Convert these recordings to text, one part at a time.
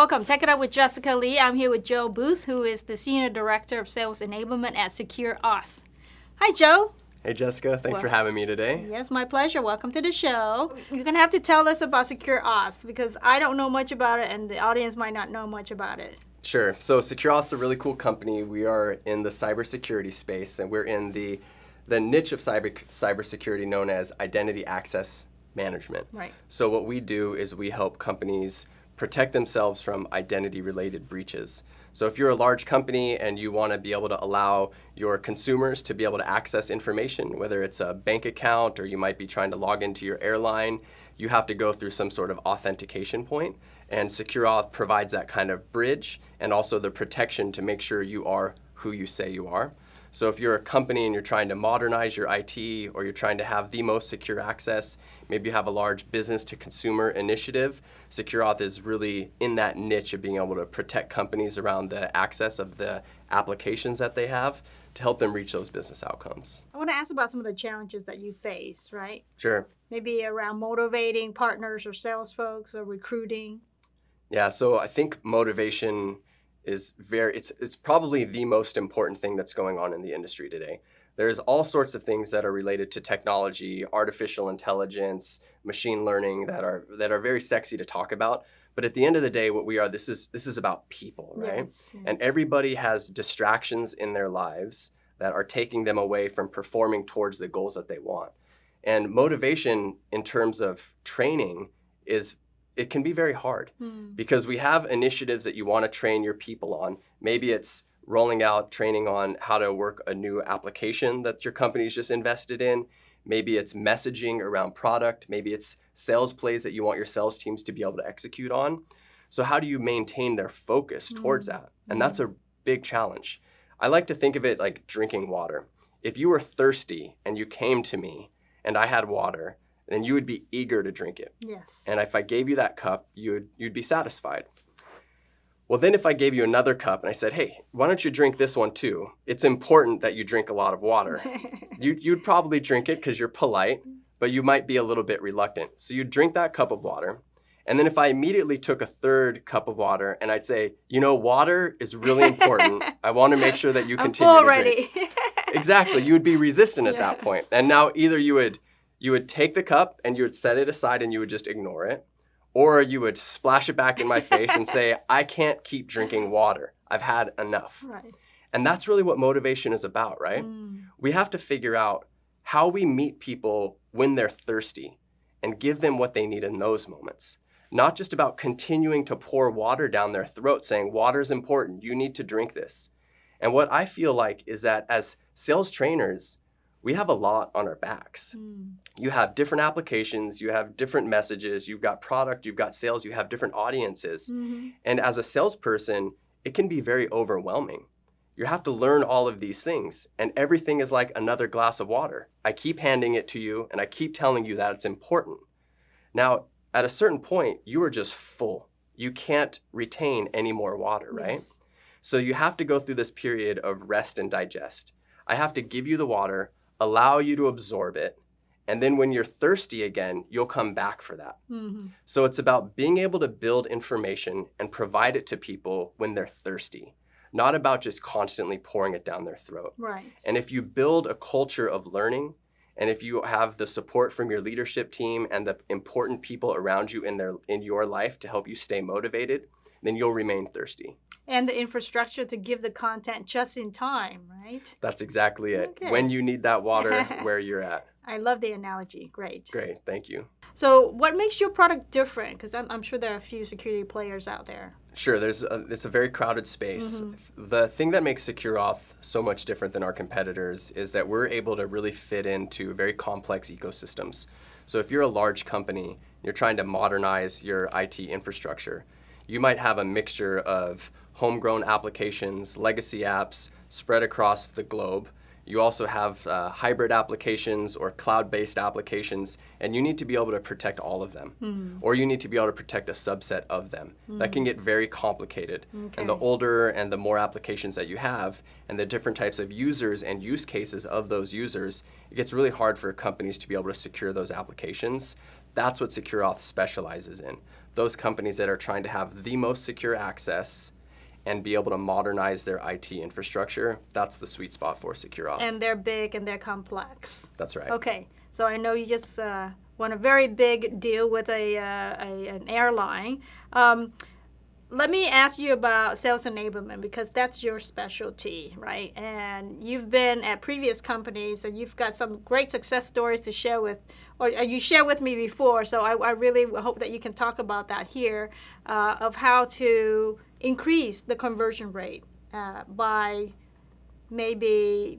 Welcome. Take It Up with Jessica Lee. I'm here with Joe Booth, who is the Senior Director of Sales Enablement at SecureAuth. Hi, Joe. Hey, Jessica. Thanks for having me today. Yes, my pleasure. Welcome to the show. You're going to have to tell us about SecureAuth because I don't know much about it and the audience might not know much about it. Sure. So SecureAuth is a really cool company. We are in the cybersecurity space, and we're in the niche of cybersecurity known as identity access management. Right. So what we do is we help companies protect themselves from identity-related breaches. So if you're a large company and you want to be able to allow your consumers to be able to access information, whether it's a bank account or you might be trying to log into your airline, you have to go through some sort of authentication point. And SecureAuth provides that kind of bridge and also the protection to make sure you are who you say you are. So if you're a company and you're trying to modernize your IT or you're trying to have the most secure access, maybe you have a large business to consumer initiative, SecureAuth is really in that niche of being able to protect companies around the access of the applications that they have to help them reach those business outcomes. I want to ask about some of the challenges that you face, right? Sure. Maybe around motivating partners or sales folks or recruiting. Yeah, so I think motivation is it's probably the most important thing that's going on in the industry today. There's all sorts of things that are related to technology, artificial intelligence, machine learning that are very sexy to talk about. But at the end of the day, what we are, this is about people, right? Yes. And everybody has distractions in their lives that are taking them away from performing towards the goals that they want. And motivation in terms of training it can be very hard because we have initiatives that you want to train your people on. Maybe it's rolling out training on how to work a new application that your company's just invested in. Maybe it's messaging around product. Maybe it's sales plays that you want your sales teams to be able to execute on. So how do you maintain their focus towards that? And that's a big challenge. I like to think of it like drinking water. If you were thirsty and you came to me and I had water, then you would be eager to drink it. Yes. And if I gave you that cup, you'd be satisfied. Well, then if I gave you another cup and I said, hey, why don't you drink this one too? It's important that you drink a lot of water. You'd probably drink it because you're polite, but you might be a little bit reluctant. So you'd drink that cup of water. And then if I immediately took a third cup of water and I'd say, water is really important. I want to make sure that you continue to drink. Exactly. You would be resistant at that point. And now either you would take the cup and you would set it aside and you would just ignore it. Or you would splash it back in my face and say, I can't keep drinking water. I've had enough. Right. And that's really what motivation is about, right? We have to figure out how we meet people when they're thirsty and give them what they need in those moments. Not just about continuing to pour water down their throat saying, water is important, you need to drink this. And what I feel like is that as sales trainers, we have a lot on our backs. You have different applications, you have different messages, you've got product, you've got sales, you have different audiences. And as a salesperson, it can be very overwhelming. You have to learn all of these things, and everything is like another glass of water. I keep handing it to you, and I keep telling you that it's important. Now, at a certain point, you are just full. You can't retain any more water, right? Yes. So you have to go through this period of rest and digest. I have to give you the water, allow you to absorb it, and then when you're thirsty again, you'll come back for that. So it's about being able to build information and provide it to people when they're thirsty, not about just constantly pouring it down their throat. Right. And if you build a culture of learning, and if you have the support from your leadership team and the important people around you in your life to help you stay motivated, then you'll remain thirsty. And the infrastructure to give the content just in time, right? That's exactly it. Okay. When you need that water, where you're at. I love the analogy. Great. Great, thank you. So what makes your product different? Because I'm sure there are a few security players out there. Sure, it's a very crowded space. The thing that makes SecureAuth so much different than our competitors is that we're able to really fit into very complex ecosystems. So if you're a large company, you're trying to modernize your IT infrastructure, you might have a mixture of homegrown applications, legacy apps spread across the globe. You also have hybrid applications or cloud-based applications, and you need to be able to protect all of them. Or you need to be able to protect a subset of them. That can get very complicated. Okay. And the older and the more applications that you have, and the different types of users and use cases of those users, it gets really hard for companies to be able to secure those applications. That's what SecureAuth specializes in. those companies that are trying to have the most secure access and be able to modernize their IT infrastructure. That's the sweet spot for SecureAuth. And they're big and they're complex. That's right. Okay, so I know you just won a very big deal with an airline. Let me ask you about sales enablement, because that's your specialty, right? And you've been at previous companies and you've got some great success stories to share with, or you shared with me before, so I really hope that you can talk about that here, of how to increase the conversion rate by maybe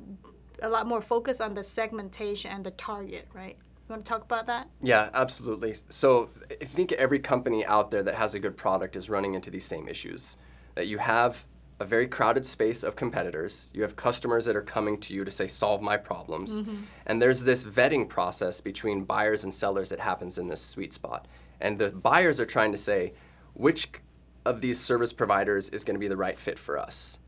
a lot more focus on the segmentation and the target, right? You want to talk about that? Yeah, absolutely. So I think every company out there that has a good product is running into these same issues. That you have a very crowded space of competitors. You have customers that are coming to you to say, solve my problems. And there's this vetting process between buyers and sellers that happens in this sweet spot. And the buyers are trying to say, which of these service providers is going to be the right fit for us?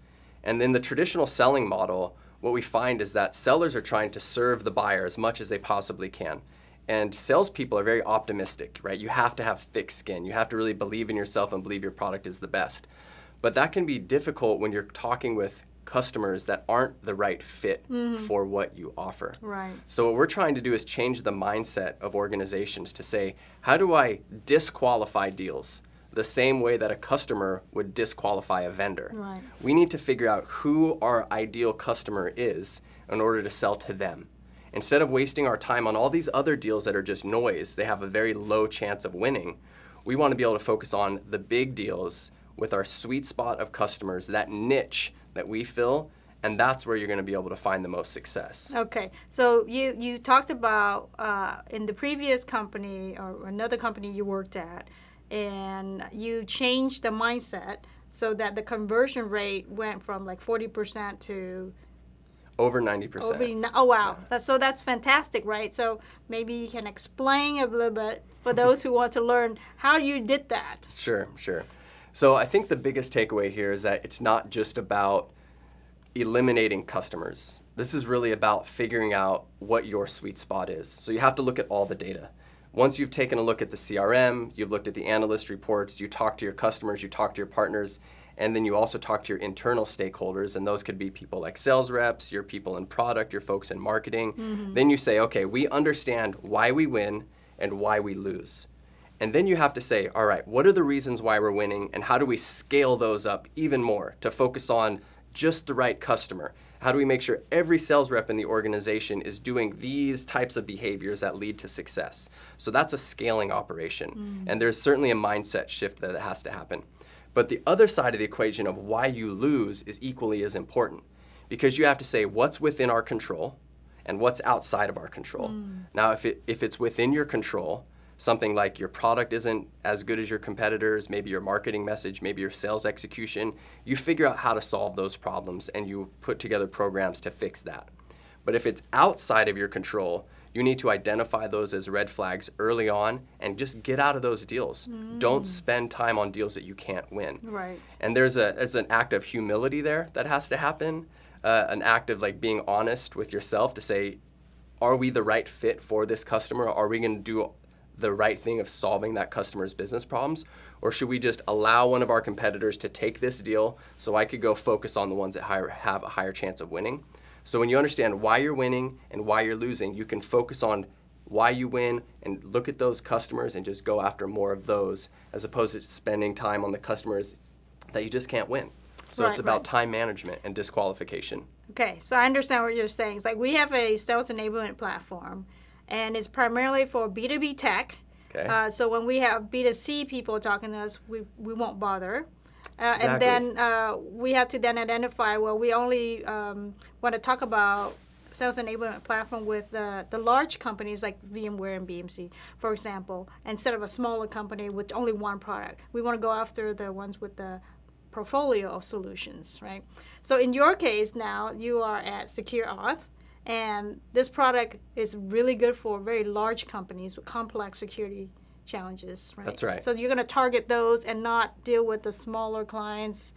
And then the traditional selling model, what we find is that sellers are trying to serve the buyer as much as they possibly can. And salespeople are very optimistic, right? You have to have thick skin. You have to really believe in yourself and believe your product is the best. But that can be difficult when you're talking with customers that aren't the right fit for what you offer. Right. So what we're trying to do is change the mindset of organizations to say, how do I disqualify deals the same way that a customer would disqualify a vendor? Right. We need to figure out who our ideal customer is in order to sell to them. Instead of wasting our time on all these other deals that are just noise, they have a very low chance of winning. We want to be able to focus on the big deals with our sweet spot of customers, that niche that we fill, and that's where you're going to be able to find the most success. Okay, so you talked about in the previous company or another company you worked at, and you changed the mindset so that the conversion rate went from like 40% to over 90%. Oh, wow. Yeah. So that's fantastic, right? So maybe you can explain a little bit for those who want to learn how you did that. Sure. So I think the biggest takeaway here is that it's not just about eliminating customers. This is really about figuring out what your sweet spot is. So you have to look at all the data. Once you've taken a look at the CRM, you've looked at the analyst reports, you talk to your customers, you talk to your partners, and then you also talk to your internal stakeholders, and those could be people like sales reps, your people in product, your folks in marketing. Then you say, okay, we understand why we win and why we lose. And then you have to say, all right, what are the reasons why we're winning, and how do we scale those up even more to focus on just the right customer? How do we make sure every sales rep in the organization is doing these types of behaviors that lead to success? So that's a scaling operation. And there's certainly a mindset shift that has to happen. But the other side of the equation of why you lose is equally as important, because you have to say what's within our control and what's outside of our control. Now, if it's within your control, something like your product isn't as good as your competitors, maybe your marketing message, maybe your sales execution, you figure out how to solve those problems and you put together programs to fix that. But if it's outside of your control, you need to identify those as red flags early on and just get out of those deals. Don't spend time on deals that you can't win. Right. And there's an act of humility there that has to happen, an act of like being honest with yourself to say, are we the right fit for this customer? Are we going to do the right thing of solving that customer's business problems? Or should we just allow one of our competitors to take this deal so I could go focus on the ones that have a higher chance of winning? So when you understand why you're winning and why you're losing, you can focus on why you win and look at those customers and just go after more of those, as opposed to spending time on the customers that you just can't win. So it's about time management and disqualification. Okay, so I understand what you're saying. It's like we have a sales enablement platform, and it's primarily for B2B tech. Okay. So when we have B2C people talking to us, we won't bother. Exactly. And then we have to then identify, well, we only want to talk about sales enablement platform with the large companies like VMware and BMC, for example, instead of a smaller company with only one product. We want to go after the ones with the portfolio of solutions, right? So in your case now, you are at SecureAuth, and this product is really good for very large companies with complex security challenges, right? That's right. So you're going to target those and not deal with the smaller clients,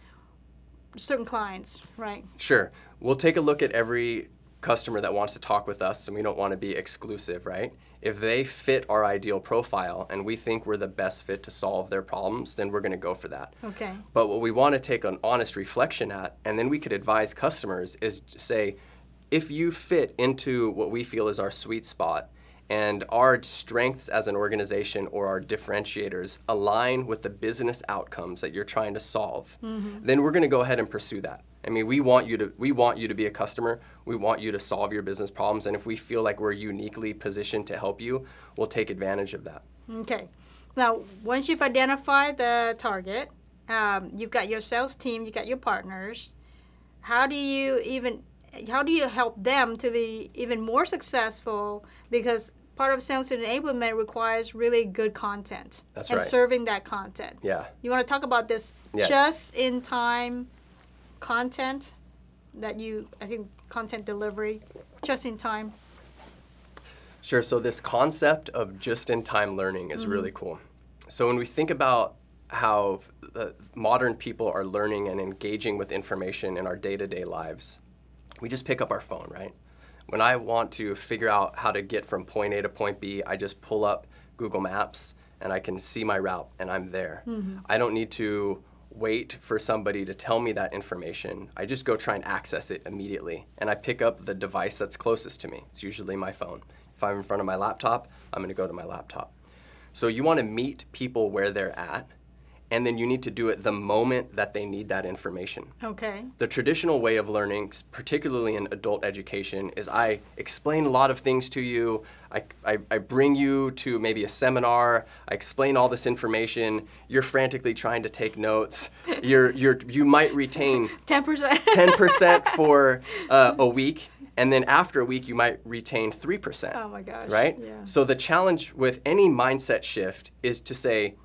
certain clients, right? Sure. We'll take a look at every customer that wants to talk with us and we don't want to be exclusive, right? If they fit our ideal profile and we think we're the best fit to solve their problems, then we're going to go for that. Okay. But what we want to take an honest reflection at, and then we could advise customers, is say, if you fit into what we feel is our sweet spot and our strengths as an organization or our differentiators align with the business outcomes that you're trying to solve, then we're going to go ahead and pursue that. I mean, we want you to be a customer. We want you to solve your business problems. And if we feel like we're uniquely positioned to help you, we'll take advantage of that. Okay. Now, once you've identified the target, you've got your sales team, you've got your partners. How do you help them to be even more successful? Because part of sales enablement requires really good content. That's and right. serving that content. Yeah. You want to talk about this just-in-time content I think content delivery, just in time? Sure. So this concept of just-in-time learning is really cool. So when we think about how modern people are learning and engaging with information in our day-to-day lives, we just pick up our phone, right? When I want to figure out how to get from point A to point B, I just pull up Google Maps and I can see my route and I'm there. I don't need to wait for somebody to tell me that information. I just go try and access it immediately. And I pick up the device that's closest to me. It's usually my phone. If I'm in front of my laptop, I'm going to go to my laptop. So you want to meet people where they're at, and then you need to do it the moment that they need that information. Okay. The traditional way of learning, particularly in adult education, is I explain a lot of things to you. I bring you to maybe a seminar. I explain all this information. You're frantically trying to take notes. You might retain 10%. 10% for a week, and then after a week you might retain 3%. Oh my gosh. Right? Yeah. So the challenge with any mindset shift is to say,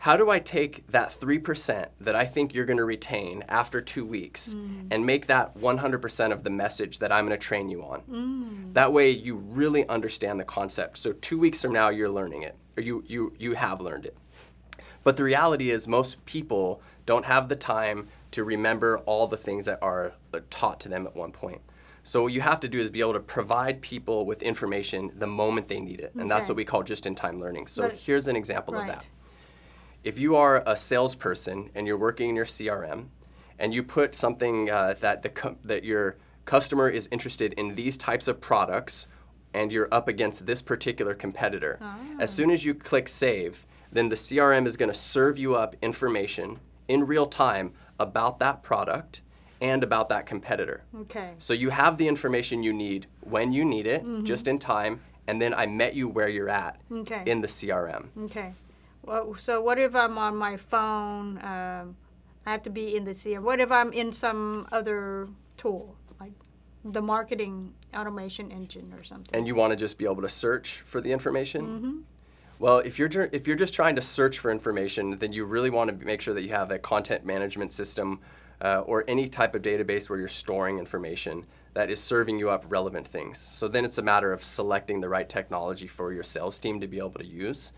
how do I take that 3% that I think you're going to retain after 2 weeks and make that 100% of the message that I'm going to train you on? That way you really understand the concept. So 2 weeks from now, you're learning it, or you have learned it. But the reality is most people don't have the time to remember all the things that are taught to them at one point. So what you have to do is be able to provide people with information the moment they need it. And that's what we call just-in-time learning. So here's an example of that. If you are a salesperson and you're working in your CRM and you put something that your customer is interested in these types of products and you're up against this particular competitor, as soon as you click save, then the CRM is going to serve you up information in real time about that product and about that competitor. Okay. So you have the information you need when you need it, just in time, and then I met you where you're at in the CRM. Okay. Well, so what if I'm on my phone? I have to be in the CRM. What if I'm in some other tool, like the marketing automation engine or something? And you want to just be able to search for the information? Well, if you're just trying to search for information, then you really want to make sure that you have a content management system or any type of database where you're storing information that is serving you up relevant things. So then it's a matter of selecting the right technology for your sales team to be able to use.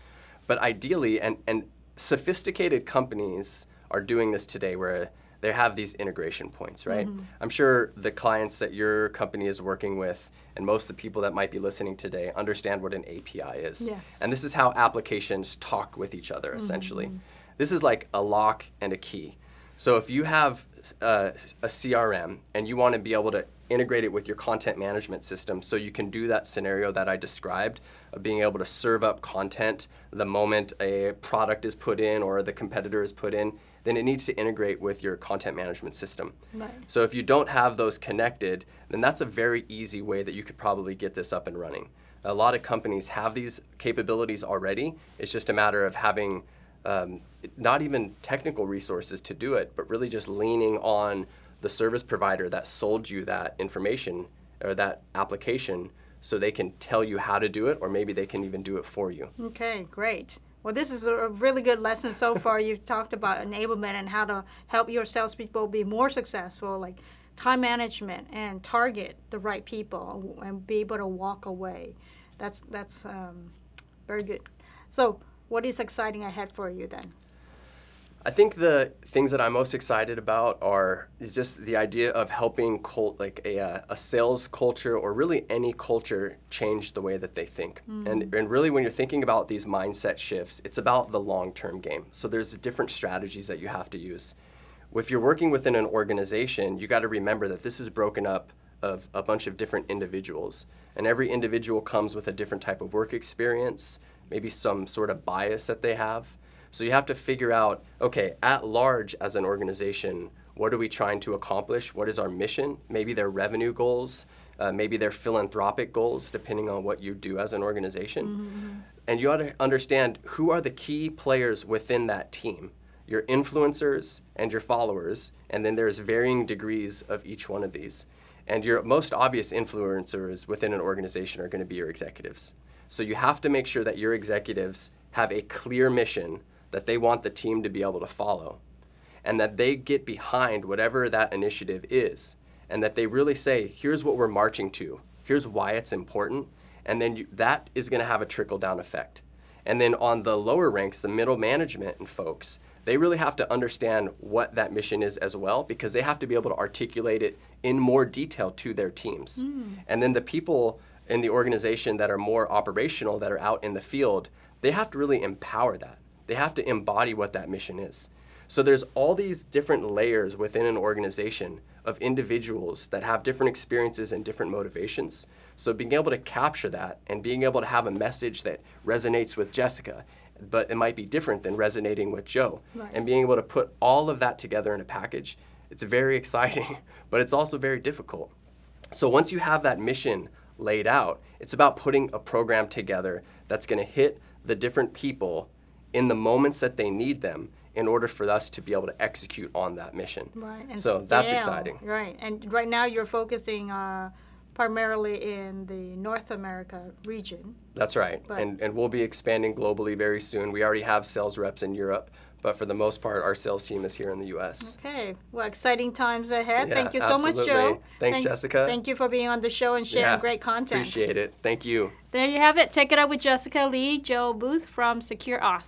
But ideally, and sophisticated companies are doing this today where they have these integration points, right? I'm sure the clients that your company is working with and most of the people that might be listening today understand what an API is. Yes. And this is how applications talk with each other, essentially. This is like a lock and a key. So if you have a CRM and you want to be able to integrate it with your content management system so you can do that scenario that I described of being able to serve up content the moment a product is put in or the competitor is put in, then it needs to integrate with your content management system. Right. So if you don't have those connected, then that's a very easy way that you could probably get this up and running. A lot of companies have these capabilities already. It's just a matter of having not even technical resources to do it, but really just leaning on the service provider that sold you that information or that application so they can tell you how to do it, or maybe they can even do it for you. Okay, great. Well, this is a really good lesson so far. You've talked about enablement and how to help your salespeople be more successful, like time management and target the right people and be able to walk away. That's very good. So what is exciting ahead for you then? I think the things that I'm most excited about is just the idea of helping a sales culture, or really any culture, change the way that they think. And really, when you're thinking about these mindset shifts, it's about the long-term game. So there's different strategies that you have to use. If you're working within an organization, you got to remember that this is broken up of a bunch of different individuals, and every individual comes with a different type of work experience, maybe some sort of bias that they have. So you have to figure out, okay, at large as an organization, what are we trying to accomplish? What is our mission? Maybe their revenue goals, maybe their philanthropic goals, depending on what you do as an organization. And you ought to understand who are the key players within that team, your influencers and your followers, and then there's varying degrees of each one of these. And your most obvious influencers within an organization are going to be your executives. So you have to make sure that your executives have a clear mission that they want the team to be able to follow, and that they get behind whatever that initiative is, and that they really say, here's what we're marching to, here's why it's important, and then that is going to have a trickle-down effect. And then on the lower ranks, the middle management and folks, they really have to understand what that mission is as well, because they have to be able to articulate it in more detail to their teams. And then the people in the organization that are more operational, that are out in the field, they have to really empower that. They have to embody what that mission is. So there's all these different layers within an organization of individuals that have different experiences and different motivations. So being able to capture that and being able to have a message that resonates with Jessica, but it might be different than resonating with Joe. Right. And being able to put all of that together in a package, it's very exciting, but it's also very difficult. So once you have that mission laid out, it's about putting a program together that's going to hit the different people in the moments that they need them in order for us to be able to execute on that mission. Right. And so that's scale. exciting. Right. And right now you're focusing primarily in the North America region. That's right. And we'll be expanding globally very soon. We already have sales reps in Europe, but for the most part, our sales team is here in the U.S. Okay. Well, exciting times ahead. Yeah, thank you so absolutely. much, Joe. Thanks, Jessica. Thank you for being on the show and sharing great content. Appreciate it. Thank you. There you have it. Take it up with Jessica Lee, Joe Booth from SecureAuth.